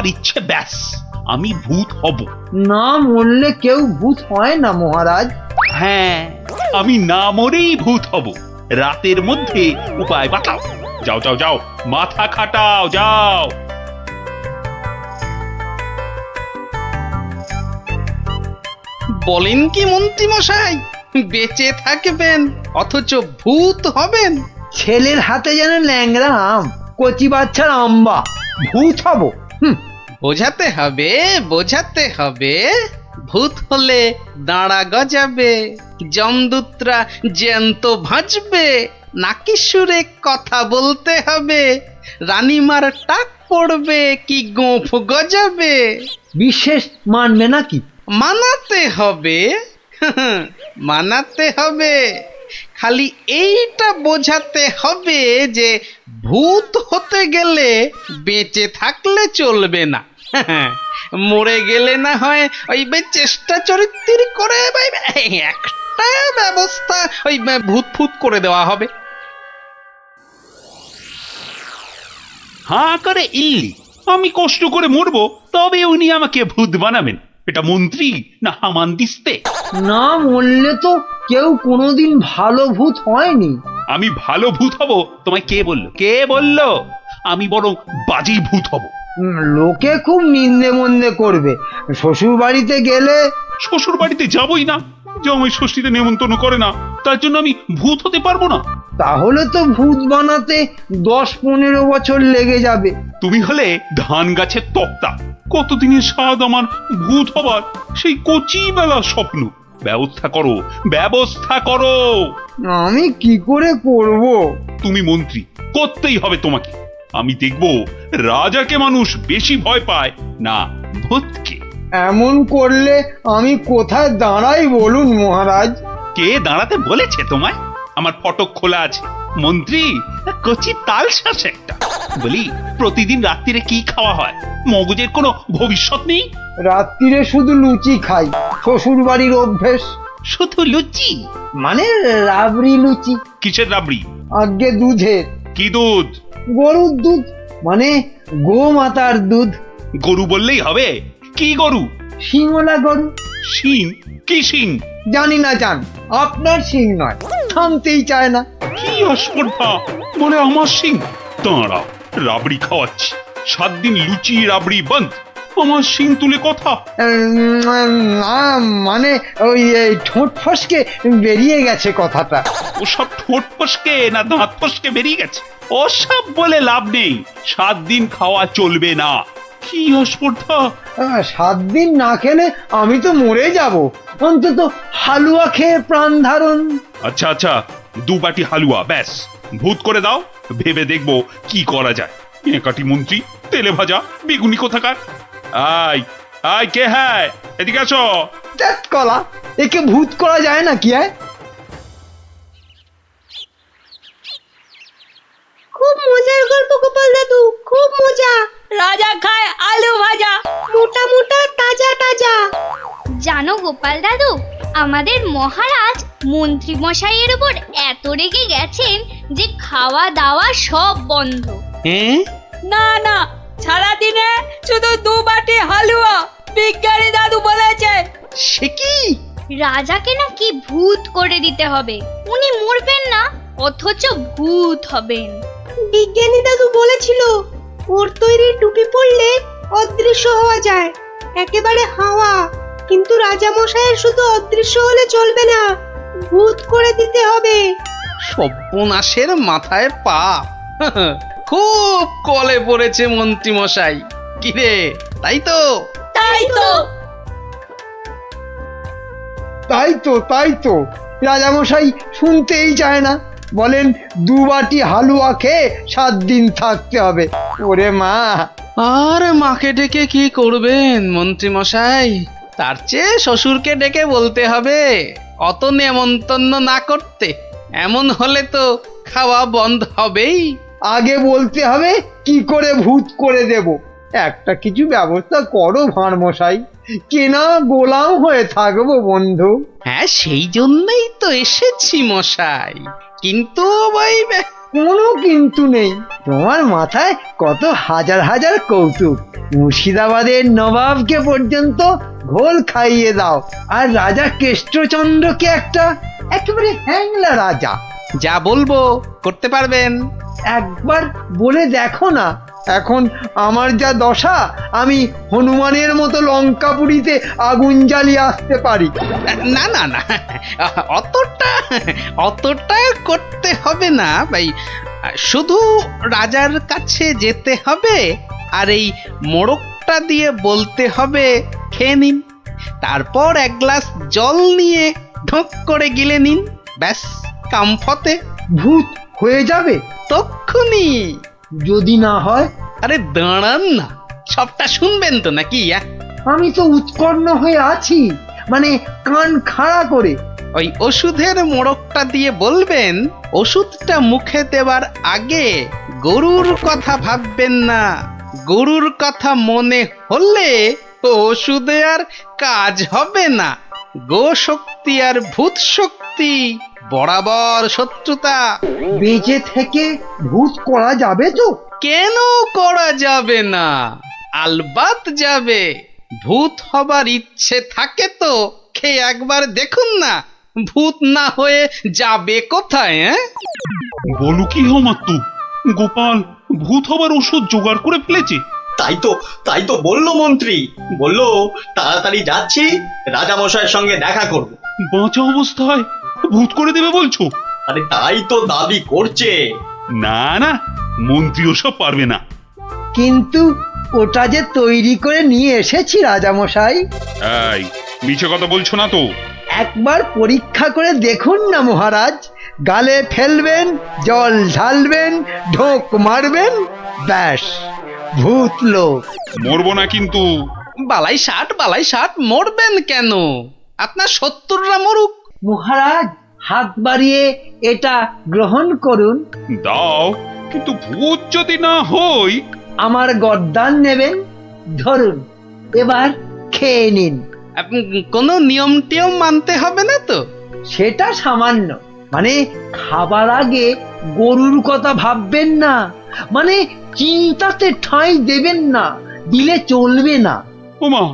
আর ইচ্ছে, ব্যাস আমি ভূত হব। না মরলে কেউ ভূত হয় না মহারাজ। হ্যাঁ, আমি না মরেই ভূত হব। রাতের মধ্যে উপায় বাতাও। যাও যাও যাও, মাথা খাটাও, যাও। বলেন কি মন্ত্রী মশাই, বেঁচে থাকবেন অথচ ভূত হবেন? ছেলের হাতে যেন ল্যাংড়া আম, কচি বাচ্চার আম্বা, ভূত হব? বোঝাতে হবে, বোঝাতে হবে। ভূত হলে দাঁড়া গজাবে, যমদূতরা জ্যান্ত ভাজবে, নাকি সুরে কথা বলতে হবে, রানীমার টাক পড়বে কি গোঁফ গজাবে। বিশেষ মানবে নাকি? মানাতে হবে, মানাতে হবে। খালি এইটা বোঝাতে হবে যে ভূত হতে গেলে বেঁচে থাকলে চলবে না। মরে গেলে না হয় ওই চেষ্টা চরিত্র করে একটা ব্যবস্থা ওই ভূত ফুত করে দেওয়া হবে। হাঁ করে ইল্লি, আমি কষ্ট করে মরবো, তবে উনি আমাকে ভূত বানাবেন? এটা মন্ত্রী না হামানদিস্তে? না মরলে তো কেউ কোনোদিন ভালো ভূত হয়নি। আমি ভালো ভূত হব তোমায় কে বললো? কে বললো? আমি বরং বাজে ভূত হব। লোকে খুব নিন্দে মন্দে করবে। শ্বশুর বাড়িতে গেলে শ্বশুর বাড়িতে যাবই না, জামাই ষষ্ঠীতে নেমন্তন্ন করে না, তার জন্য আমি ভূত হতে পারবো না? তাহলে তো ভূত বানাতে 10-15 বছর লেগে যাবে। তুমি হলে ধান গাছের তক্তা, কতদিনের স্বাদ আমার ভূত হবার, সেই কচি বেলার স্বপ্ন। ব্যবস্থা করো, ব্যবস্থা করো। আমি কি করে করব? তুমি মন্ত্রী, করতেই হবে তোমাকে। আমি দেখব রাজাকে মানুষ বেশি ভয় পায় না ভূতকে। এমন করলে আমি কোথায় দাঁড়াই বলুন মহারাজ? কে দাঁড়াতে বলেছে তোমায়? আমার ফটক খোলা আছে। মন্ত্রী কচি তাল শ্বাস একটা। বলি, প্রতিদিন রাত্রিরে কি খাওয়া হয়? মগজের কোনো ভবিষ্যৎ নেই? রাত্রিরে শুধু লুচি খাই, শ্বশুর বাড়ির অভ্যেস। শুধু লুচি? মানে রাবড়ি লুচি। কিসের রাবড়ি? আগে দুধের। কি দুধ? গরুর দুধ, মানে গোমাতার দুধ। গরু বললেই হবে? কি গরু? শিঙলা গরু। শিং? কি শিং? জানি না জান, আপনার শিং নয়, থামতেই চায় না। কি অস্পর্ধা, বলে আমার শিং। দাঁড়াও, রাবড়ি খাওয়াচ্ছি। 7 দিন লুচি রাবড়ি বন্ধ, আমার শিং তুলে কথা। না মানে ওই এই ঠোঁট ফসকে বেরিয়ে গেছে কথাটা। ওসব ঠোঁট ফসকে না দাঁত ফসকে বেরিয়ে গেছে? ওসব বলে লাভ নেই, 7 দিন খাওয়া চলবে না। কি অস্পর্ধা! 7 দিন না খেলে আমি তো মরে যাব। অন্তত হালুয়া খেয়ে প্রাণ ধারণ। আচ্ছা আচ্ছা, 2 বাটি হালুয়া ব্যাস। ভূত করে দাও, ভেবে দেখবো কি করা যায়। কাটি মন্ত্রী, তেলে ভাজা বেগুনি কোথাকার। আয় আয়, কে হ্যায়, এদিকে আসো। ত্যাত কলা, একে ভূত করা যায় না কি? খুব মজার গল্প গোপাল দাদু, খুব মজা। রাজা খায় আলু ভাজা, মোটা মোটা তাজা তাজা। জানো গোপাল দাদু, আমাদের মহারাজ মন্ত্রী মশাইয়ের উপর এত রেগে গেছেন যে খাওয়া দাওয়া সব বন্ধ। হ্যাঁ? না না, সারাদিনে শুধু 2 বাটি হালুয়া, বিজ্ঞানী দাদু বলেছে। সে কি? রাজাকে নাকি ভূত করে দিতে হবে। উনি মরবেন না, অথচ ভূত হবেন। বিজ্ঞানী দাদু বলেছিল ওর তৈরি টুপি পরলে অদৃশ্য হওয়া যায়, একেবারে হাওয়া। কিন্তু রাজা মশাইয়ের শুধু অদৃশ্য হলে চলবে না, ভূত করে দিতে হবে। সর্বনাশের মাথায় পা। খুব কলে পড়েছে মন্ত্রী মশাই। কিরে, তাই তো? তাই তো। তাই তো রাজামশাই শুনতেই চায় না। বলেন 2 বাটি হালুয়া খেয়ে 7 দিন থাকতে হবে। ওরে মা! আর মাকে ডেকে কি করবেন মন্ত্রী মশাই? তার চেয়ে শ্বশুরকে ডেকে বলতে হবে অত নেমন্তন্ন না করতে। এমন হলে তো খাওয়া বন্ধ হবেই। আগে বলতে হবে কি করে ভূত করে দেব। একটা কিছু ব্যবস্থা করো ভাঁড় মশাই, কেনা গোলাম হয়ে থাকবো বন্ধু। হ্যাঁ, সেই জন্যই তো এসেছি মশাই। কিন্তু ওই কোনো কিন্তু নেই। তোমার মাথায় কত হাজার হাজার কৌতুক। মুর্শিদাবাদের নবাবকে পর্যন্ত ঘোল খাইয়ে দাও, আর রাজা কেষ্টচন্দ্রকে একেবারে হ্যাংলা রাজা। যা বলবো করতে পারবেন? একবার বলে দেখো না। এখন আমার যা দশা, আমি হনুমানের মতো লঙ্কাপুরীতে আগুন জ্বালিয়ে আসতে পারি। না না না, অতটা করতে হবে না ভাই। শুধু রাজার কাছে যেতে হবে, আর এই মোড়কটা দিয়ে বলতে হবে খেয়ে নিন, তারপর এক গ্লাস জল নিয়ে ঢোক করে গিলে নিন, ব্যাস কাম ফতে। ভূত হয়ে যাবে তক্ষুনি। যদি না হয়? আরে দাঁড়ান না, সবটা শুনবেন তো নাকি? আমি তো উৎকণ্ঠ হয়ে আছি, মানে কান খাড়া করে। ওই ওষুধের মোড়কটা দিয়ে বলবেন, ওষুধটা মুখে দেওয়ার আগে গরুর কথা ভাববেন না। গরুর কথা মনে হলে ওষুধে আর কাজ হবে না। গো শক্তি আর ভূত শক্তি বরাবর শত্রুতা। বেঁচে থেকে ভূত করা যাবে তো? কেন করা যাবে না? আলবাত যাবে। ভূত হবার ইচ্ছে থাকে তো খেয়ে একবার দেখুন না, ভূত না হয়ে যাবে কোথায়? বলো কি হোমাত্তু, গোপাল ভূত হবার ওষুধ জোগাড় করে ফেলেছে? তাই তো বললো মন্ত্রী, বললো তাড়াতাড়ি যাচ্ছি, রাজামশাইয়ের সঙ্গে দেখা করব। বাঁচা অবস্থায় ভূত করে দেবে বলছো? আরে তাই তো দাবি করছে। না না, মন্ত্রী ওসব পারবে না। কিন্তু ওটা যে তৈরি করে নিয়ে এসেছি রাজামশাই। এই মিছে কথা বলছো না তো? একবার পরীক্ষা করে দেখুন না মহারাজ। গালে ফেলবেন, জল ঢালবেন, ঢোক মারবেন, ব্যাস ভূত লোক। মরবো না কিন্তু। বালাই ষাট মরবেন কেন? আপনার 70রা মরুক। মহারাজ হাত বাড়িয়ে এটা গ্রহণ করুন। দাও, কিন্তু ভূত যদি না হই? আমার গর্দান নেবেন, ধরুন, এবার খেয়ে নিন। কোনো নিয়ম টিয়ম মানতে হবে না তো? সেটা সামান্য, মানে খাবার আগে গরুর কথা ভাববেন না, মানে চিন্তাতে ঠাঁই দেবেন না, দিলে চলবে না। ওমা,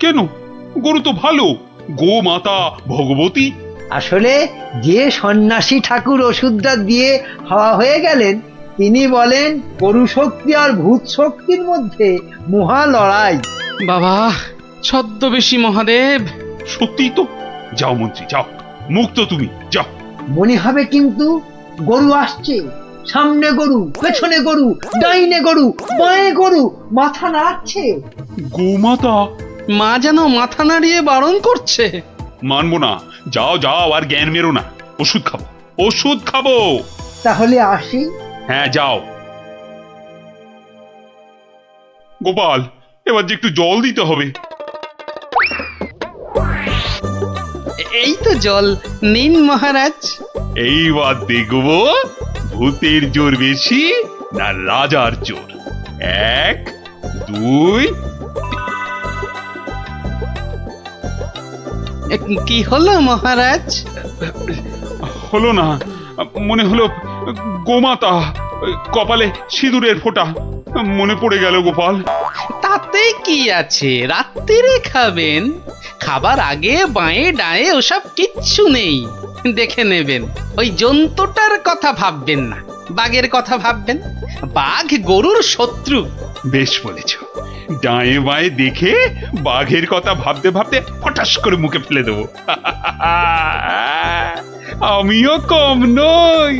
কেন? গরু তো ভালো, গো মাতা ভগবতী। আসলে যে সন্ন্যাসী ঠাকুর ওষুধটা দিয়ে হাওয়া হয়ে গেলেন, তিনি বলেন গরু শক্তি আর ভূত শক্তির মধ্যে মহা লড়াই। বাবা ছদ্মবেশী মহাদেব। সত্যি তো। যাও মন্ত্রী যাও, মুক্ত তুমি, যাও। মনে হবে কিন্তু গরু আসছে, সামনে গরু, পেছনে গরু, ডাইনে গরু, বাঁয়ে গরু, মাথা নাড়ছে। গোমাতা। মা যেন মাথা নাড়িয়ে বারণ করছে। মানবো না, যাও যাও, আর জ্ঞান মেরো না। ওষুধ খাবো। তাহলে আসি। হ্যাঁ যাও। গোপাল, এবার যে একটু জল দিতে হবে। এই তো জল নিন মহারাজ। এইবার দেখবো ভূতের জোর বেশি না রাজার জোর। 1 2। কি হলো মহারাজ? হলো না, মনে হলো গোমাতা, কপালে সিঁদুরের ফোঁটা মনে পড়ে গেল গোপাল। তাতে কি আছে, রাত্রিরে খাবেন। খাবার আগে বাঁয়ে ডায়ে ওসব কিচ্ছু নেই, দেখে নেবেন। ওই জন্তুটার কথা ভাববেন না, বাঘের কথা ভাববেন। বাঘ গরুর শত্রু। বেশ বলেছ। ডায়ে বাঁয়ে দেখে বাঘের কথা ভাবতে ভাবতে হঠাৎ করে মুখে ফেলে দেবো। আমিও কম নই।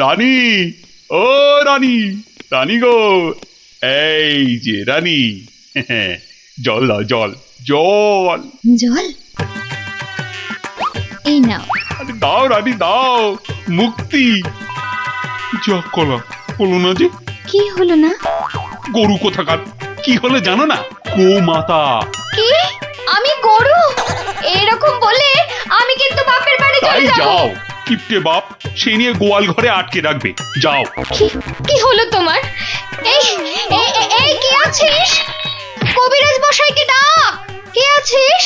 রানী, ও রানী, রানী গো, এই যে রানী, জল দাও, জল জল। জল এই নাও। আরে দাও রানী দাও, মুক্তি। যা কলা হলো না যে। কি হলো না? গরু কোথাকার, কি হলো জানো না? গো মাতা। কি? আমি গরু? এরকম বলে আমি কিন্তু বাপের বাড়ি তাই চলে যাব। যাও, কিপটে বাপ সে নিয়ে গোয়াল ঘরে আটকে রাখবে। যাও। কি হলো তোমার? এই এই কে আছিস? কবিরাজ মশাইকে ডাক। কে আছিস?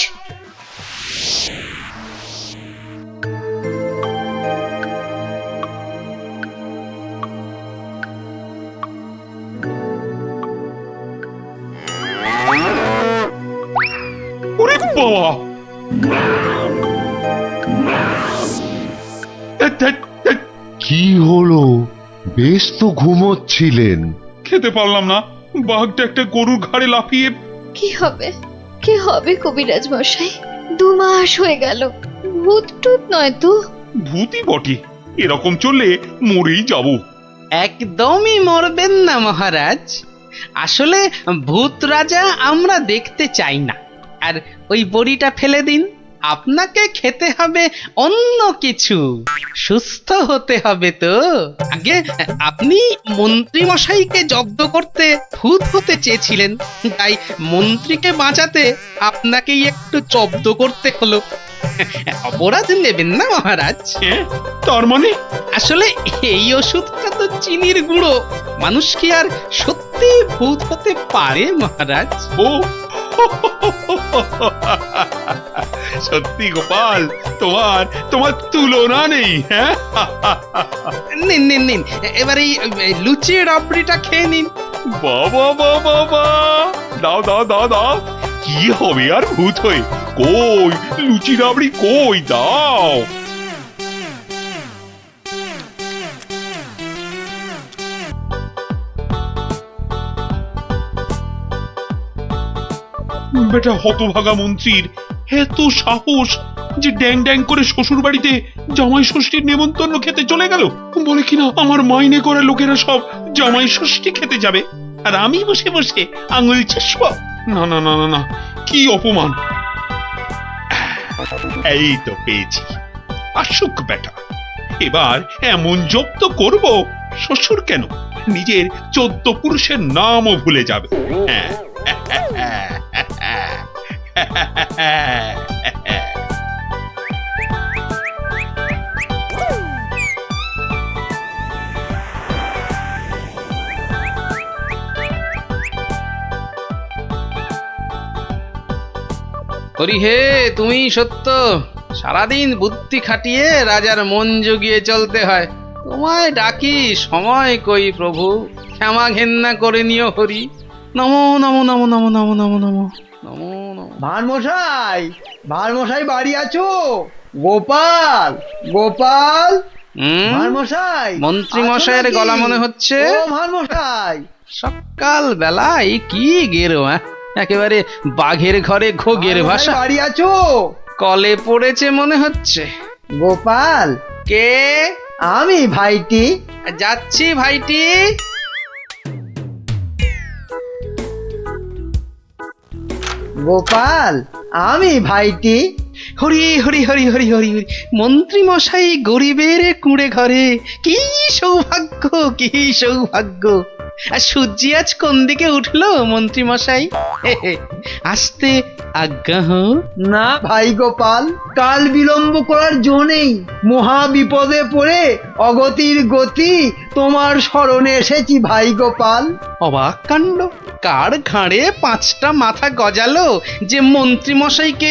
ওরে বাবা! কি হলো? বেশ তো ঘুমোচ্ছিলেন। খেতে পারলাম না, বাঘটা একটা গরুর ঘাড়ে লাফিয়ে। কি হবে, কি হবে কবিরাজ মশাই? 2 মাস হয়ে গেল, ভূত টুত নয় তো? ভূতই বটে, এরকম চললে মরেই যাব। একদমই মরবেন না মহারাজ। আসলে ভূত রাজা আমরা দেখতে চাই না। আর ওই বড়িটা ফেলে দিন, আপনাকে খেতে হবে অন্য কিছু, সুস্থ হতে হবে তো। আগে আপনি মন্ত্রী মশাইকে জব্দ করতে ভূত হতে চেয়েছিলেন, তাই মন্ত্রীকে বাঁচাতে আপনাকেই একটু জব্দ করতে হলো। অপরাধ নেবেন না মহারাজ। তার মানে? আসলে এই ওষুধটা তো চিনির গুঁড়ো, মানুষ কি আর সত্যি ভূত হতে পারে মহারাজ? ও সত্যি গোপাল, তোমার তোমার তুলনা নেই। হ্যাঁ, নিন নিন নিন, এবার এই লুচি রাবড়িটা খেয়ে নিন। বাবা বাবা বাবা, দাও দাও দাও দাও। কি হবে আর ভূত হয়ে? কই লুচি রাবড়ি কই, দাও। বেটা হতভাগা মন্ত্রীর এত সাহস যে ড্যাং ড্যাং করে শ্বশুর বাড়িতে জামাই ষষ্ঠীর নেমন্তন্ন খেতে চলে গেল। বলে কিনা আমার মাইনে করা লোকেরা সব জামাই ষষ্ঠী খেতে যাবে, আর আমি বসে বসে আঙুল চুষব। না না না না না, কি অপমান! এই তো পেয়েছি, আসুক বেটা। এবার এমন জব্দ করব, শ্বশুর কেন নিজের 14 পুরুষের নামও ভুলে যাবে। হ্যাঁ হরি হে, তুমি সত্য। সারাদিন বুদ্ধি খাটিয়ে রাজার মন জুগিয়ে চলতে হয়। তোমায় ডাকি, সময় কই প্রভু, ক্ষমা ঘেন্না করে নিও হরি। নমো নমো নমো নমো নমো নমো নমো নমো নমো। ভারমশাই, ভারমশাই বাড়ি আছো? গোপাল, গোপাল, ভারমশাই। মন্ত্রী আছো মশাইয়ের নাকি? গলা মনে হচ্ছে। ও ভারমশাই, সকাল বেলায় কি গেরো, একেবারে বাঘের ঘরে ঘোগের ভারমশাই ভাষা। বাড়ি আছো? কলে পড়েছে মনে হচ্ছে। গোপাল, কে? আমি ভাইটি। যাচ্ছি ভাইটি। গোপাল, আমি ভাইটি। হরি হরি হরি হরি হরি হরি। মন্ত্রী মশাই গরিবের কুঁড়ে ঘরে, কি সৌভাগ্য, কি সৌভাগ্য। আর সূর্যি আজ কোন দিকে উঠলো মন্ত্রী মশাই? আসতে আজ্ঞা হোক। না ভাই গোপাল, কাল বিলম্ব করার জো নেই। মহা বিপদে পড়ে অগতির গতি তোমার স্মরণে এসেছি ভাই গোপাল। অবাক কাণ্ড, কার ঘাড়ে 5টা মাথা গজালো যে মন্ত্রী মশাইকে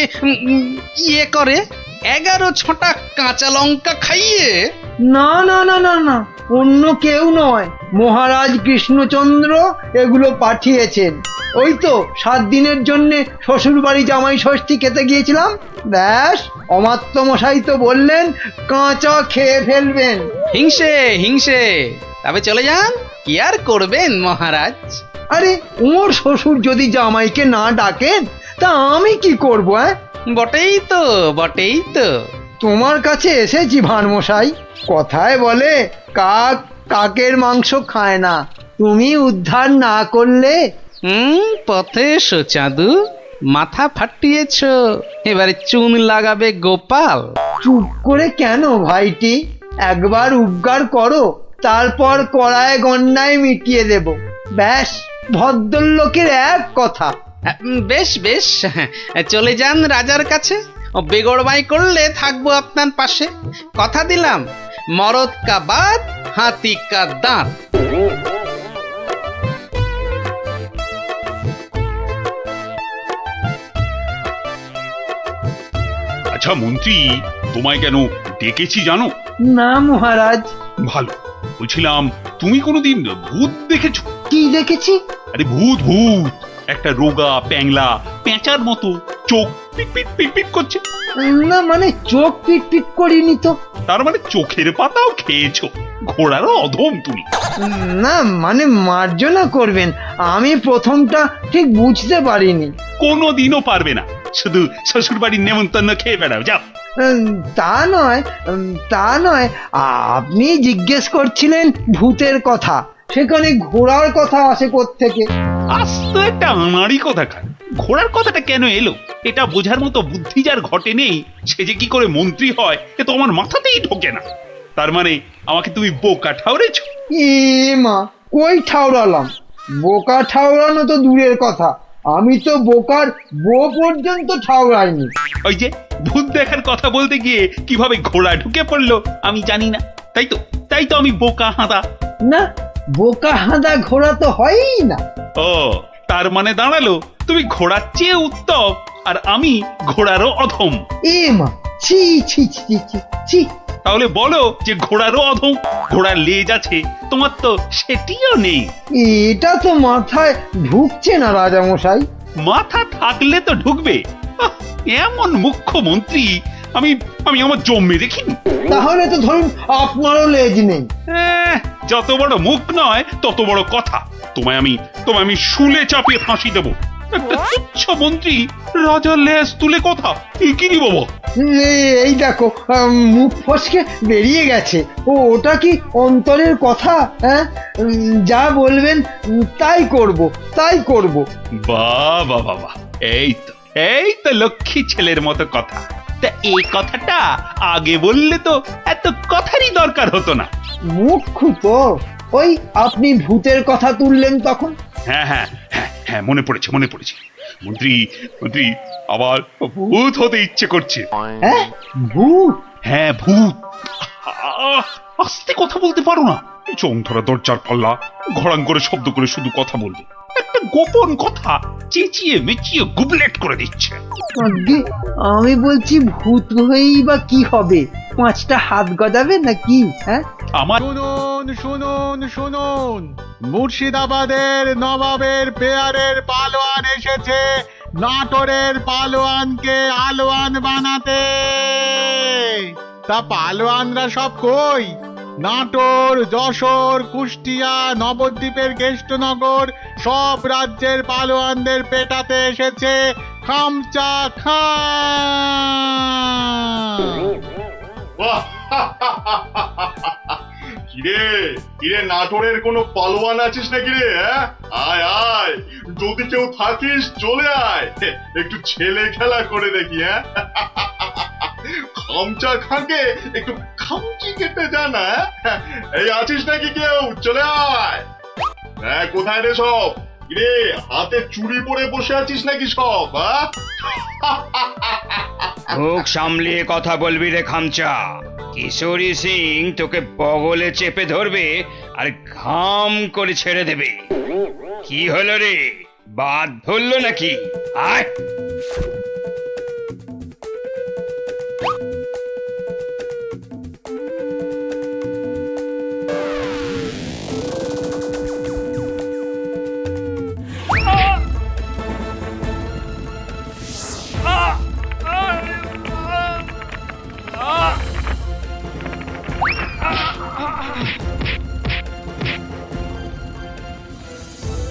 ইয়ে করে 11 ছটা কাঁচা লঙ্কা খাইয়ে? না না না না না, অন্য কেউ নয়, মহারাজ কৃষ্ণচন্দ্র এগুলো পাঠিয়েছেন। ওই তো 7 দিনের জন্য শ্বশুর বাড়ি জামাই ষষ্ঠী খেতে গিয়েছিলাম, ব্যাস অমাত্য মশাই তো বললেন কাঁচা খেয়ে ফেলবেন। হিংসে হিংসে, তবে চলে যান, কি আর করবেন মহারাজ। আরে ওর শ্বশুর যদি জামাইকে না ডাকেন তা আমি কি করবো? বটেই তো, বটেই তো। তোমার কাছে এসেছি ভানমশাই। কথায় বলে কাক কাকের মাংস খায় না, তুমি উদ্ধার না করলে। পথে এসো চাঁদু, মাথা ফাটিয়েছ, এবারে চুন লাগাবে গোপাল। চুপ করে কেন ভাইটি? একবার উপকার করো, তারপর কড়ায় গন্ডায় মিটিয়ে দেব। ব্যাস ভদ্রলোকের এক কথা। বেশ বেশ, চলে যান রাজার কাছে, বেগড়বাই করলে থাকবো আপনার পাশে। কথা দিলাম, মরদ কা বাত হাতি কা দাঁত। আচ্ছা মন্ত্রী, তোমায় কেন ডেকেছি জানো? না মহারাজ। ভালো, বলছিলাম তুমি কোনোদিন ভূত দেখেছো? কি দেখেছি? আরে ভূত ভূত, একটা রোগা প্যাংলা পেঁচার মতো, চোখ পিট পিট পিট পিট করছে। না মানে চোখ পিট পিট করিনি তো। তার মানে চোখের পাতাও খেয়েছো? ঘোড়ারও অধম তুমি। না মানে মার্জনা করবেন, আমি প্রথমটা ঠিক বুঝতে পারিনি। কোনোদিনও পারবে না, শুধু শ্বশুর বাড়ির নেমন্তন্ন খেয়ে বেড়াও, যাও। তা নয়, তা নয়, আপনি জিজ্ঞেস করছিলেন ভূতের কথা, সেখানে ঘোড়ার কথা আসে কোত্থেকে? আস্ত একটা আনাড়ি কোথাকার, ঘোড়ার কথাটা কেন এলো এটা বোঝার মতো বুদ্ধি যার ঘটে নেই, সে যে কি করে মন্ত্রী হয় এ তো আমার মাথাতেই ঢোকে না। তার মানে আমাকে তুমি বোকা ঠাউরেছ? এ মা, কই ঠাউরালাম? বোকা ঠাউরানো তো দূরের কথা, আমি তো বোকার বো পর্যন্ত ঠাউরাইনি। ওই যে ভূত দেখার কথা বলতে গিয়ে কিভাবে ঘোড়া ঢুকে পড়লো আমি জানি না, তাই তো আমি বোকা হাঁদা। না, বোকা হাঁদা ঘোড়া তো হয়ই না। ও, তার মানে দাঁড়ালো তুমি ঘোড়ার চেয়ে উত্তম আর আমি ঘোড়ারও অধম। এ মা, ছি ছি ছি ছি ছি। তাহলে বলো যে ঘোড়ারও অধম। ঘোড়ার লেজ আছে, তোমার তো সেটিও নেই। এটা তো মাথায় ঢুকছে না রাজামশাই। মাথা থাকলে তো ঢুকবে। আহ, এমন মুখ্যমন্ত্রী আমি আমি আমার জন্মে দেখিনি। তাহলে তো ধরুন আপনারও লেজ নেই। যত বড় মুখ নয় তত বড় কথা। তোমায় আমি শুলে চাপিয়ে ফাঁসি দেবো। একটা তুচ্ছ মন্ত্রী রাজার লেজ তুলে কথা, কি রে বাবা? এই দেখো, মুখ ফসকে বেরিয়ে গেছে। ওটা কি অন্তরের কথা? হ্যাঁ, যা বলবেন তাই করব। বাবা বাবা, এই তো লক্ষ্মী ছেলের মতো কথা। তা এই কথাটা আগে বললে তো এত কথারই দরকার হতো না। মুখ্য তো ওই আপনি ভূতের কথা তুললেন তখন। হ্যাঁ হ্যাঁ হ্যাঁ হ্যাঁ, মনে পড়েছে। মন্ত্রী আবার ভূত হতে ইচ্ছে করছে। হ্যাঁ, ভূত? হ্যাঁ ভূত। আস্তে কথা বলতে পারো না? চোখ ধরা দরজার পাল্লা, ঘড়াং করে শব্দ করে শুধু কথা বলবে। একটা গোপন কথা চেঁচিয়ে মেচিয়ে গুবলেট করে দিচ্ছে। আজ্ঞে, আমি বলছি ভূত হয়েই বা কি হবে? 5টা হাত গজাবে নাকি? হ্যাঁ, আমার শুনুন, মুর্শিদাবাদের নবাবের পেয়ারের পালোয়ান এসেছে নাটোরের পালোয়ানকে আলোয়ান বানাতে। তা পালোয়ানরা সব কই? নাটোর, যশোর, কুষ্টিয়া, নবদ্বীপের কেষ্টনগর সব রাজ্যের পালোয়ানদের পেটাতে এসেছে খামচা খান। কিরে নাটোরের কোনো পালোয়ান আছিস নাকি রে? আয় যদি কেউ থাকিস চলে আয়, একটু ছেলে খেলা করে দেখি। খামচা খাকে একটু খামচি কেটে জানা। এই আছিস নাকি কেউ? চলে আয়। কোথায় রে সব? কিরে হাতে চুড়ি পরে বসে আছিস নাকি সব? মুখ সামলিয়ে কথা বলবি রে খামচা। কিশোরী সিং তোকে বগলে চেপে ধরবে আর ঘাম করে ছেড়ে দেবে। কি হলো রে, বাদ ধরলো নাকি? আয়।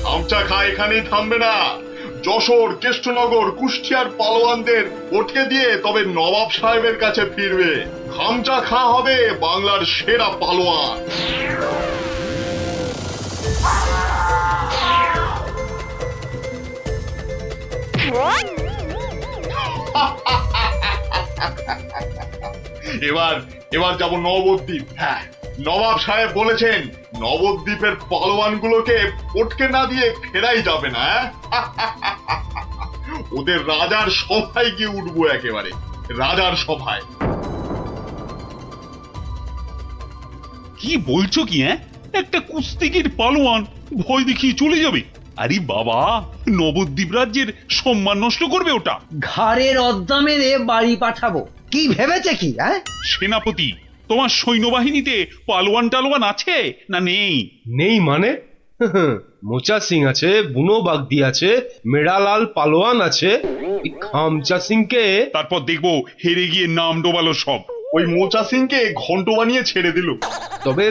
খামচা খা এখানেই থামবে না। যশোর, কেষ্টনগর, কুষ্টিয়ার পালোয়ানদের ওঠে দিয়ে তবে নবাব সাহেবের কাছে ফিরবে। খামচা খা হবে বাংলার সেরা পালোয়ান। এবার যাব নবদ্বীপ। হ্যাঁ, নবাব সাহেব বলেছেন নবদ্বীপের পালোয়ানগুলোকে পটকে না দিয়ে ফেরাই যাবে না। ওদের রাজার সভায় গিয়ে উঠবো, একেবারে রাজার সভায়। কি বলছো কি? একটা কুস্তিগির পালোয়ান ভয় দেখিয়ে চলে যাবে? আরে বাবা, নবদ্বীপ রাজ্যের সম্মান নষ্ট করবে ওটা। ঘাড়ের অদ্দা মেরে বাড়ি পাঠাবো। কি ভেবেছে কি? হ্যাঁ, সেনাপতি, তোমার সৈন্যবাহিনীতে পালোয়ান টালোয়ান আছে না নেই? নেই মানে? মোচা সিং আছে, বুনো বাগদি আছে, মেড়ালাল পালোয়ান আছে, এই খামচা সিংকে তারপর দেখবো হেরে গিয়ে নাম ডোবালো সব। ওই মোচা সিংকে ঘন্ট বানিয়ে ছেড়ে দিল। তবে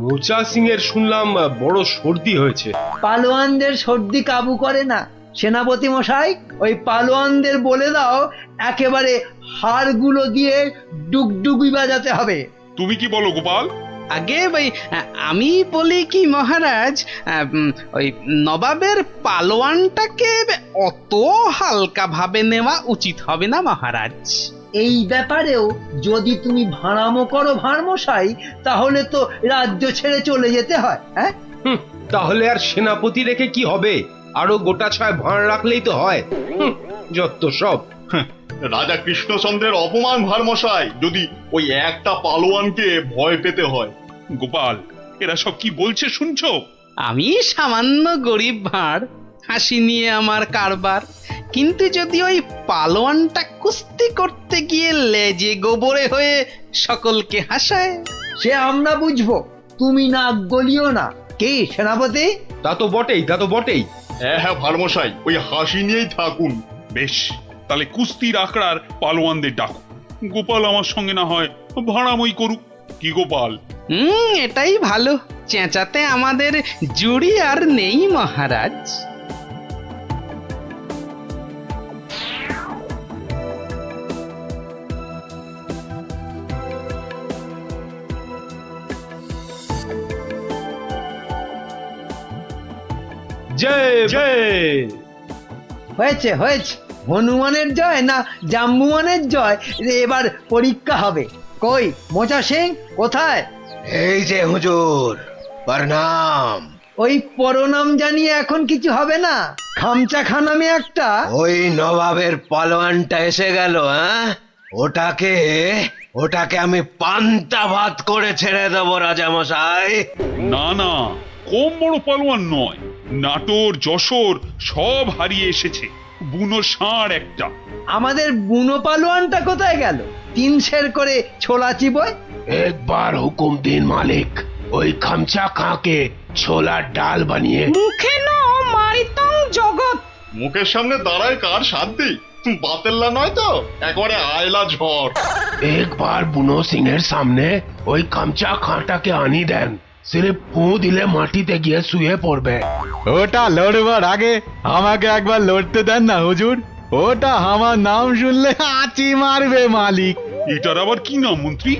মোচা সিং এর শুনলাম বড় সর্দি হয়েছে। পালোয়ানদের সর্দি কাবু করে না সেনাপতি মশাই। ওই পালোয়ানদের বলে দাও একেবারে হাড়গুলো দিয়ে ডুগডুগি বাজাতে হবে। তুমি কি বলো গোপাল? আগে ভাই আমি বলি কি মহারাজ, ওই নবাবের পালোয়ানটাকে অত হালকা ভাবে নেওয়া উচিত হবে না মহারাজ। এই ব্যাপারেও যদি তুমি ভাড়ামো করো ভাড়মশাই, তাহলে তো রাজ্য ছেড়ে চলে যেতে হয়। হ্যাঁ, তাহলে আর সেনাপতি রেখে কি হবে? আরো গোটা ছয় ভাঁড় রাখলেই তো হয়। যত সব। রাজা কৃষ্ণচন্দ্রের অপমান ভারমশাই, যদি ওই একটা পালোয়ানকে ভয় পেতে হয়। গোপাল, এরা সব কি বলছে শুনছো? আমি সামান্য গরিব ভাঁড়, হাসি নিয়ে আমার কারবার, কিন্তু যদি ওই পালোয়ানটা কুস্তি করতে গিয়ে লেজে গোবরে হয়ে সকলকে হাসায়, সে আমরা বুঝবো, তুমি নাক গলিও না। কি সেনাপতি? তা তো বটেই, তা তো বটেই। হ্যাঁ হ্যাঁ ভারমশাই, ওই হাসি নিয়েই থাকুন। বেশ, তাহলে কুস্তির আখড়ার পালোয়ানদের ডাকো। গোপাল আমার সঙ্গে না হয় ভাড়ামই করুক। কি গোপাল? এটাই ভালো। চেঁচাতে আমাদের জুড়ি আর নেই মহারাজ। জয় জয়। হয়েছে হয়েছে, হনুমানের জয় না জাম্বুয়ানের জয় এবার পরীক্ষা হবে। কই মোচা সিং কোথায়? এই যে হুজুর, প্রণাম। ওই পরনাম জানিয়ে এখন কিছু হবে না। খামচা খা নামে একটা ওই নবাবের পালোয়ানটা এসে গেল। হ্যাঁ, ওটাকে আমি পান্তা ভাত করে ছেড়ে দেবো রাজামশাই। না না, কম বড় পালোয়ান নয়। নাটোর যশোর সব হারিয়ে এসেছে, বুনো ষাঁড় একটা। আমাদের বুনো পালোয়ানটা কোথায় গেল? 3 সের করে ছোলা চিবোয়। একবার হুকুম দিন মালিক, ওই খামচা খাঁকে ছোলার ডাল বানিয়ে। মুখে ন মারিতং জগৎ। মুখের সামনে দাঁড়ায় কার শান্তি? বাতেল্লা নয় তো, একবারে আয়লা ঝড়। একবার বুনো সিং এর সামনে ওই খামচা খাঁটাকে আনি দেন, সির্ফ ফু দিলে মাটিতে গিয়ে শুয়ে পড়বে। ওটা লড়বার আগে আমাকে একবার লড়তে দেন না হুজুর। ওটা আমার নাম শুনলে আঁচি মারবে মালিক। এটার আবার কি নাম মন্ত্রী?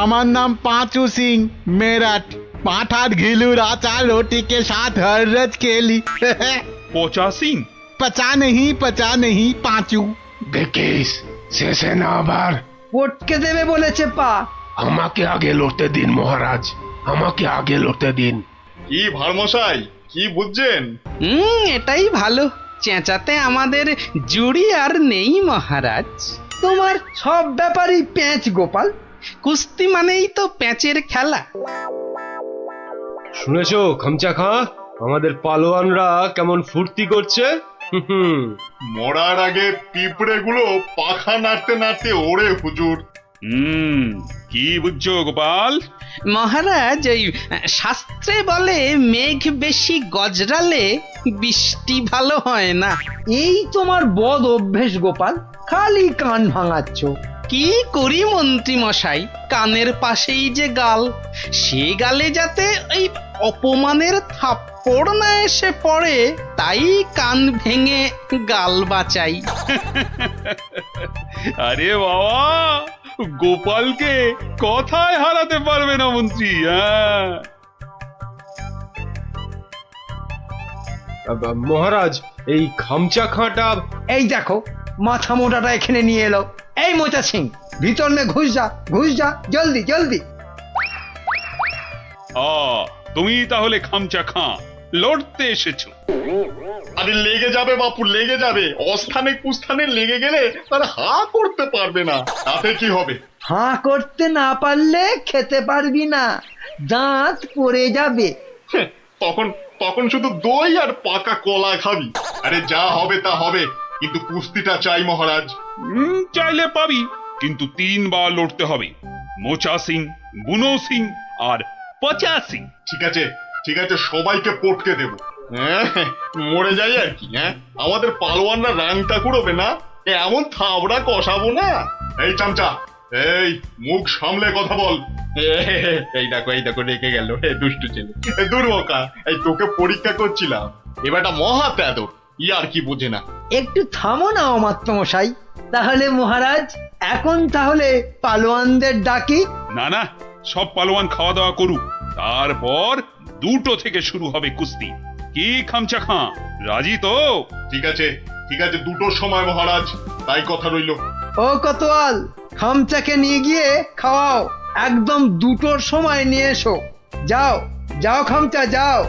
আমার নাম পাঁচু সিং মেরাট। পাঠার ঘিলুর আচার रोटी के साथ हर रज केली। পচা সিং? पचा नहीं पांचू। দেখিস শেষে না আবার পটকে দেবে বলেছে পা। আমাকে আগে লড়তে দিন মহারাজ, আমাকে আগে লড়তে দিন। কি ভারমশাই, কি বুঝছেন? এটাই ভালো। চেঁচাতে আমাদের জুড়ি আর নেই মহারাজ। তোমার সব ব্যাপারই প্যাঁচ গোপাল। কুস্তি মানেই তো প্যাঁচের খেলা। শুনেছো খামচা খাঁ, আমাদের পালোয়ানরা কেমন ফুর্তি করছে? মরার আগে পিঁপড়ে গুলো পাখা নাড়তে নাড়তে ওড়ে হুজুর। কি বুঝছো গোপাল? মহারাজ, এই শাস্ত্রে বলে মেঘ বেশি গজরালে বৃষ্টি ভালো হয় না। এই তোমার বদ অভ্যেস গোপাল, খালি কান ভাঙাচ্ছ। কি করি মন্ত্রী মশাই, কানের পাশেই যে গাল, সে গালে যাতে এই অপমানের থাপ্পড় না এসে পড়ে, তাই কান ভেঙে গাল বাঁচাই। আরে বাবা, গোপালকে কথায় হারাতে পারবে না মন্ত্রী। হ্যাঁ মহারাজ, এই খামচা খাঁটা। এই দেখো মাথা মোটাটা এখানে নিয়ে এলো। এই মোচা সিং, ভিতর নে, ঘুষ যা জলদি জলদি। তুমি তাহলে খামচা খাঁ লড়তে এসেছো? আরে লেগে যাবে বাপু, লেগে যাবে। অস্থানে কুস্থানে লেগে গেলে তার হা করতে পারবে না, তাতে কি হবে? হাঁ করতে না পারলে খেতে পারবি না, দাঁত পড়ে যাবে। তখন তখন শুধু দই আর পাকা কলা খাবি। আরে যা হবে তা হবে, কিন্তু কুস্তিটা চাই মহারাজ। চাইলে পাবি, কিন্তু 3 বার লড়তে হবে। মোচা সিং, বুনো সিং আর পচা সিং। ঠিক আছে ঠিক আছে, সবাইকে পটকে দেব। হ্যাঁ, মরে যাই আর কি। হ্যাঁ, আমাদের পালোয়ানরা রাংটা কুড়োবে না, এমন থাবড়া কষাবো না। এই চামচা, এই মুখ সামলে কথা বল। এই দেখো রেখে গেল, দুষ্টু ছেলে, দুর্বকা। এই তোকে পরীক্ষা করছিলাম, এবারটা মহা তেদর, আর কি বোঝে না। একটু থামো না অমাত্যমশাই। তাহলে মহারাজ, এখন তাহলে পালোয়ানদের ডাকি। না না, সব পালোয়ান খাওয়া দাওয়া করুক, তারপর 2টো থেকে শুরু হবে কুস্তি। কি খামচা খাঁ, রাজি তো? ঠিক আছে 2টোর সময় মহারাজ, তাই কথা রইল। ও কোতোয়াল, খামচাকে নিয়ে গিয়ে খাওয়াও। একদম 2টোর সময় নিয়ে এসো। যাও যাও খামচা, যাও।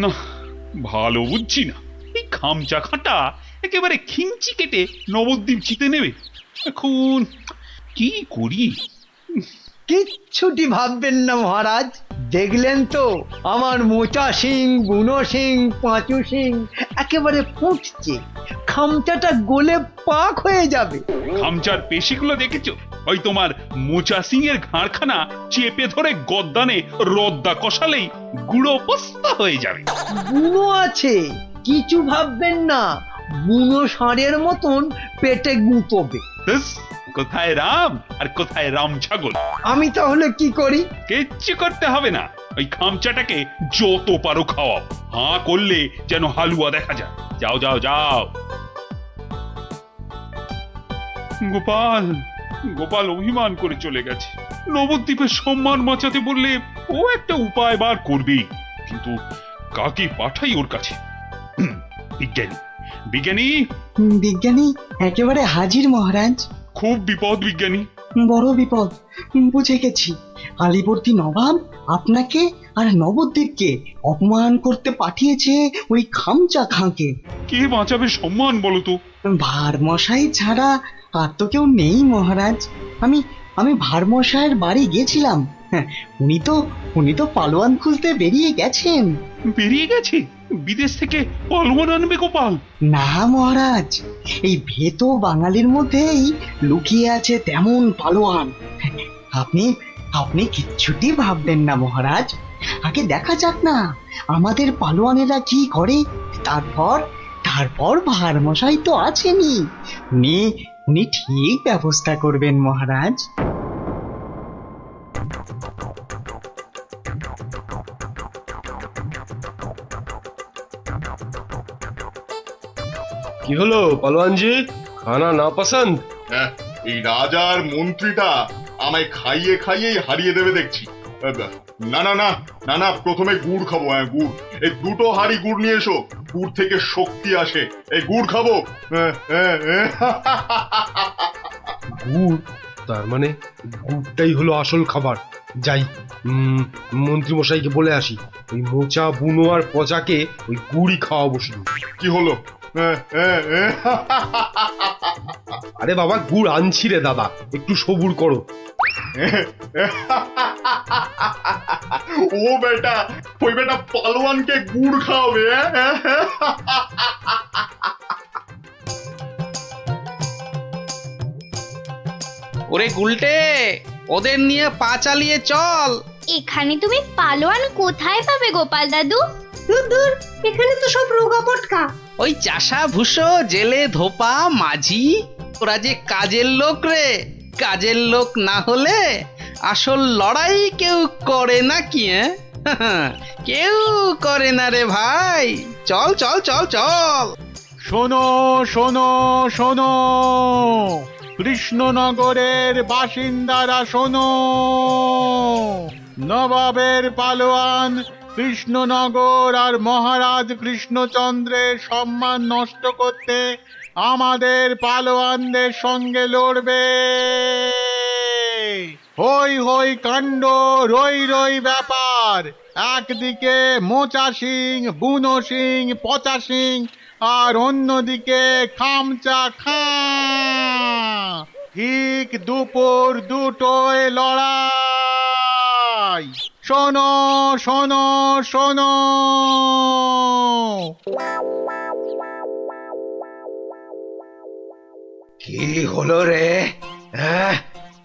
না, ভালো বুঝছি না, এই খামচা খাঁটা একেবারে খিঞ্চি কেটে নবদ্বীপ জিতে নেবে। এখন কি করি? কিচ্ছুটি ভাববেন না মহারাজ। দেখলেন তো আমার মোচা সিং, বুনো সিং, পাঁচু সিং একেবারে ফুটছে। খামচাটা গলে পাক হয়ে যাবে। খামচার পেশিগুলো দেখেছো? ওই তোমার মোচা সিং এর ঘাড়খানা চেপে ধরে গদ্দানে রদ্দা কষালেই গুঁড়ো পস্তা হয়ে যাবে। বুনো আছে, কিছু ভাববেন না। বুনো ষাঁড়ের মতন পেটে গুঁতবে। ব্যাস, কোথায় রাম আর কোথায় রাম ছাগল। আমি তাহলে কি করি? কিচ্ছু করতে হবে না, ওই খামচাটাকে যত পারো খাওয়াও। হাঁ করলে যেন হালুয়া দেখা যায়। যাও যাও যাও। গোপাল, গোপাল অভিমান করে চলে গেছে। নবদ্বীপের সম্মান বাঁচাতে বললে ও একটা উপায় বার করবেই, কিন্তু কাকে পাঠাই ওর কাছে? বিজ্ঞানী, বিজ্ঞানী। বিজ্ঞানী একেবারে হাজির মহারাজ। খুব বিপদ বিজ্ঞানী, বড় বিপদ। বুঝে গেছি, আলিবর্দী নবাব আপনাকে আর নবদ্বীপকে অপমান করতে পাঠিয়েছে ওই খামচা খাঁকে। কে বাঁচাবে সম্মান বলো তো? ভারমশাই ছাড়া আর তো কেউ নেই মহারাজ। আমি ভারমশাইয়ের বাড়ি গেছিলাম। উনি তো পালোয়ান খুঁজতে বেরিয়ে গেছেন। বেরিয়ে গেছে? বিদেশ থেকে পালোয়ান আনবে গোপাল? না মহারাজ, এই ভেতো বাঙালির মধ্যেই লুকিয়ে আছে তেমন পালোয়ান। আপনি কিচ্ছুটি ভাববেন না মহারাজ। আগে দেখা যাক না আমাদের পালোয়ানেরা কি করে, তারপর ভারমশাই তো আছেনই। উনি ঠিক ব্যবস্থা করবেন মহারাজ। কি হলো পালোয়ানজি, খানা না পছন্দ? হ্যাঁ, এই রাজার মন্ত্রীটা আমায় খাইয়ে খাইয়েই হারিয়ে দেবে দেখছি। না না না না না, প্রথমে গুড় খাবো। হ্যাঁ, গুড়। এই 2টো হাঁড়ি গুড় নিয়ে এসো, গুড় থেকে শক্তি আসে। এই গুড় খাবো। গুড়? তার মানে গুড়টাই হলো আসল খাবার। যাই, মন্ত্রী মশাইকে বলে আসি, ওই মোচা, বুনো আর পচাকে ওই গুড়ই খাওয়াবো শুধু। কি হলো? আরে বাবা, গুড় আনছি রে দাদা, একটু সবুর করো। ও বেটা, ওই বেটা পালোয়ানকে গুড় খাওয়াবে? ওরে গুলটে, ওদের নিয়ে পা চালিয়ে চল। এখানে তুমি পালোয়ান কোথায় পাবে গোপাল দাদু? দূর দূর, এখানে তো সব রোগা পটকা। ওই চাষা ভুষো, জেলে ধোপা, মাঝি, ওরা যে কাজের লোক রে। কাজের লোক না হলে আসল লড়াই কেউ করে না কি? কেউ করে না রে ভাই। চল চল চল চল। শোনো শোনো শোনো, কৃষ্ণনগরের বাসিন্দারা শোনো। নবাবের পালোয়ান কৃষ্ণনগর আর মহারাজ কৃষ্ণচন্দ্রের সম্মান নষ্ট করতে আমাদের পালোয়ানদের সঙ্গে লড়বে। হই হই কাণ্ড, রই রই ব্যাপার। একদিকে মোচা সিং, বুনো সিং, পচা সিং আর অন্যদিকে খামচা খাঁ। ঠিক দুপুর 2টোয় লড়াই। শোনো শোনো শোনো। কি হলো রে? হ্যাঁ,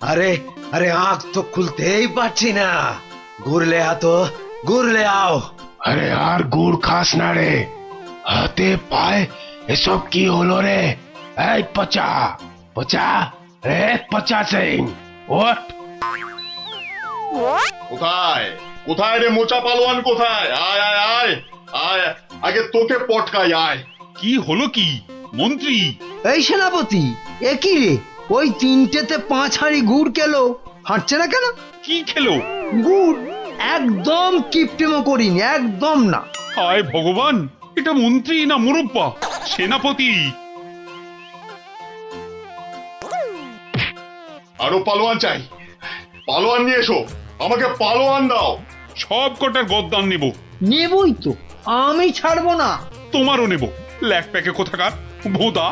আরে আরে আঁখ তো খুলতেই পারছি না। ঘুরলে আতো, ঘুরলে আও। আরে আর গুড় খাস না রে, হাতে পায়ে এসব কি হলো রে? এই পচা পচা, রে পচা সিং, ওঠ। কোথায় কোথায় রে মোচা পালোয়ান, কোথায়? আয় আয় আয় আয়, আগে তোকে পটকাই, আয়। কি হলো কি মন্ত্রী? এই সেনাপতি, এ কি রে? ওই 3টেতে 5 হাঁড়ি গুড় খেলো, হাঁটছে না কেন? কি খেলো? গুড়। একদম কিপটেমো করিনি, একদম না। হায় ভগবান, এটা মন্ত্রী না মুরব্বা? সেনাপতি। আরো পালোয়ান চাই, পালোয়ান নিয়ে এসো, আমাকে পালোয়ান দাও। সব কটার গদ্দান নেব। নেবই তো, আমি ছাড়বো না। তোমারও নেব, ল্যাক প্যাকে কোথাকার ভোদা।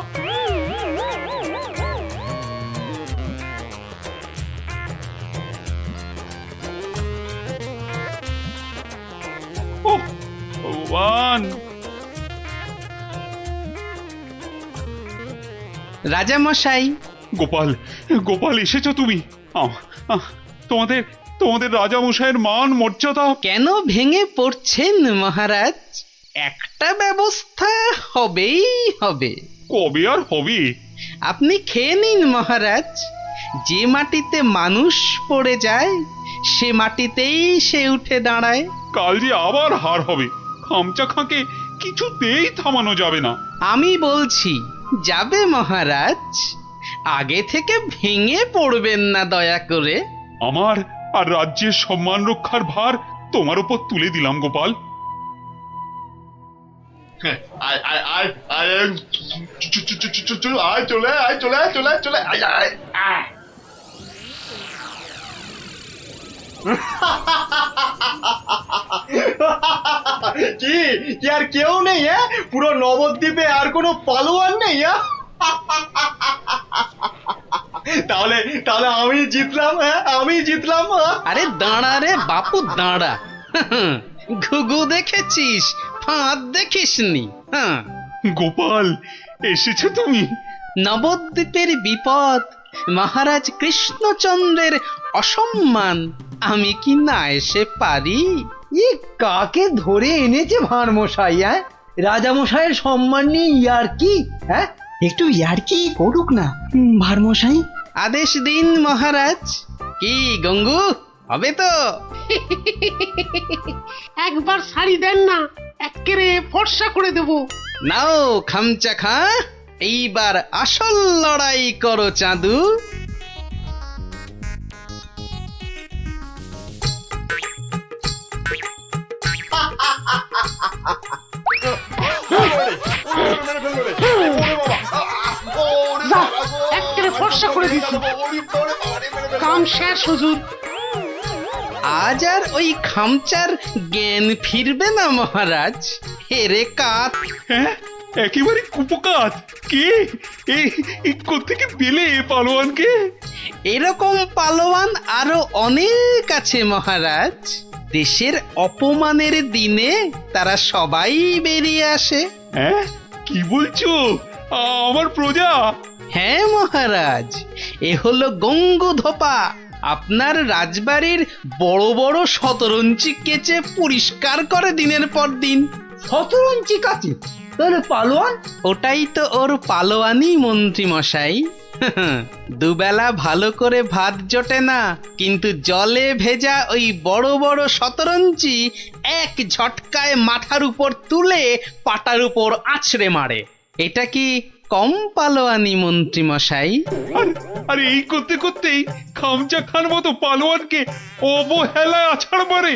ওহ ভগবান। রাজা মশাই। গোপাল, গোপাল এসেছো তুমি? তোমাদের তোমাদের রাজা মশাইয়ের মান মর্যাদা কেন ভেঙে পড়ছেন মহারাজ? একটা ব্যবস্থা হবেই হবে। কবে আর হবে? আপনি খেয়ে নিন মহারাজ। যে মাটিতে মানুষ পড়ে যায় সে মাটিতেই সে উঠে দাঁড়ায়। কাল যে আবার হার হবে, খামচা খাঁকে কিছুতেই থামানো যাবে না। আমি বলছি যাবে মহারাজ। আগে থেকে ভেঙে পড়বেন না দয়া করে। আমার আর রাজ্যের সম্মান রক্ষার ভার তোমার উপর তুলে দিলাম গোপাল। আয় আয় আয় আয়, আয় চলে আয়, চলে আয়, চলে আয়, চলে আয় আয় আয়। কি কি আর কেউ নেই? হ্যাঁ, পুরো নবদ্বীপে আর কোনো পালোয়ান নেই? তাহলে তাহলে আমি জিতলাম। হ্যাঁ, আমি জিতলাম। আরে দাঁড়া রে বাপু, দাঁড়া। ঘুঘু দেখেছিস, ফাঁদ দেখিসনি। হ্যাঁ গোপাল, এসেছো তুমি? নবদ্বীপের বিপদ, মহারাজ কৃষ্ণচন্দ্রের অসম্মান, আমি কি না এসে পারি? ই কাকে ধরে এনেছে ভাঁড় মশাই? হ্যাঁ, রাজা মশাইয়ের সম্মান নিয়ে ইয়ার্কি? হ্যাঁ, একটু ইয়ার্কি করুক না ভারমশাই। আদেশ দিন মহারাজ। কি গঙ্গু, হবে তো? একবার শাড়ি দেন না, একেবারে ফর্সা করে দেব। নাও খামচা খা, এইবার আসল লড়াই করো চাঁদু। একেবারে ফর্সা করে দিচ্ছি, কাম শেষ হুজুর। আজ আর ওই খামচার জ্ঞান ফিরবে না মহারাজ। হেরে কাত। হ্যাঁ, একেবারে কুপকাত। কে কোত্থেকে পেলে পালোয়ানকে? এরকম পালোয়ান আরো অনেক আছে মহারাজ। দেশের অপমানের দিনে তারা সবাই বেরিয়ে আসে। হ্যাঁ, কি বলছো? আমার প্রজা? হ্যাঁ মহারাজ, এ হলো গঙ্গু ধোপা। আপনার রাজবাড়ির বড় বড় শতরঞ্চি কেচে পরিষ্কার করে দিনের পর দিন। শতরঞ্চি কাচে? তাহলে পালোয়ান? ওটাই তো ওর পালোয়ানি মন্ত্রী মশাই। দুবেলা ভালো করে ভাত জোটে না, কিন্তু জলে ভেজা ওই বড় বড় শতরঞ্চি এক ঝটকায় মাথার উপর তুলে পাটার উপর আছড়ে মারে। এটা কি কম পালোয়ানি মন্ত্রী মশাই? আরে এই করতে করতেই খামচা খান মতো পালোয়ানকে অবহেলায় আছাড় মারে।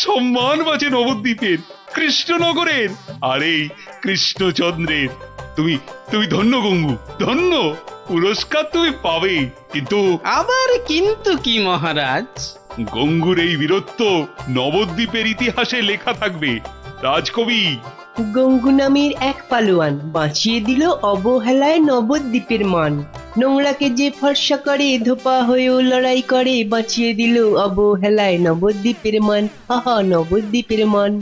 সম্মান বাঁচে নবদ্বীপের, কৃষ্ণনগরের, আর এই কৃষ্ণচন্দ্রের। তুমি তুমি ধন্য গঙ্গু, ধন্য। পুরস্কার তুমি পাবে, কিন্তু আবার কিন্তু কি মহারাজ? গঙ্গুর এই বীরত্ব নবদ্বীপের ইতিহাসে লেখা থাকবে। রাজকবি, গঙ্গু নামের এক পালোয়ান বাঁচিয়ে দিল অবহেলায় নবদ্বীপের মান। নোংরাকে যে ফর্সা করে ধোপা হয়েও লড়াই করে বাঁচিয়ে দিল অবহেলায় নবদ্বীপের মান। আহা নবদ্বীপের মান।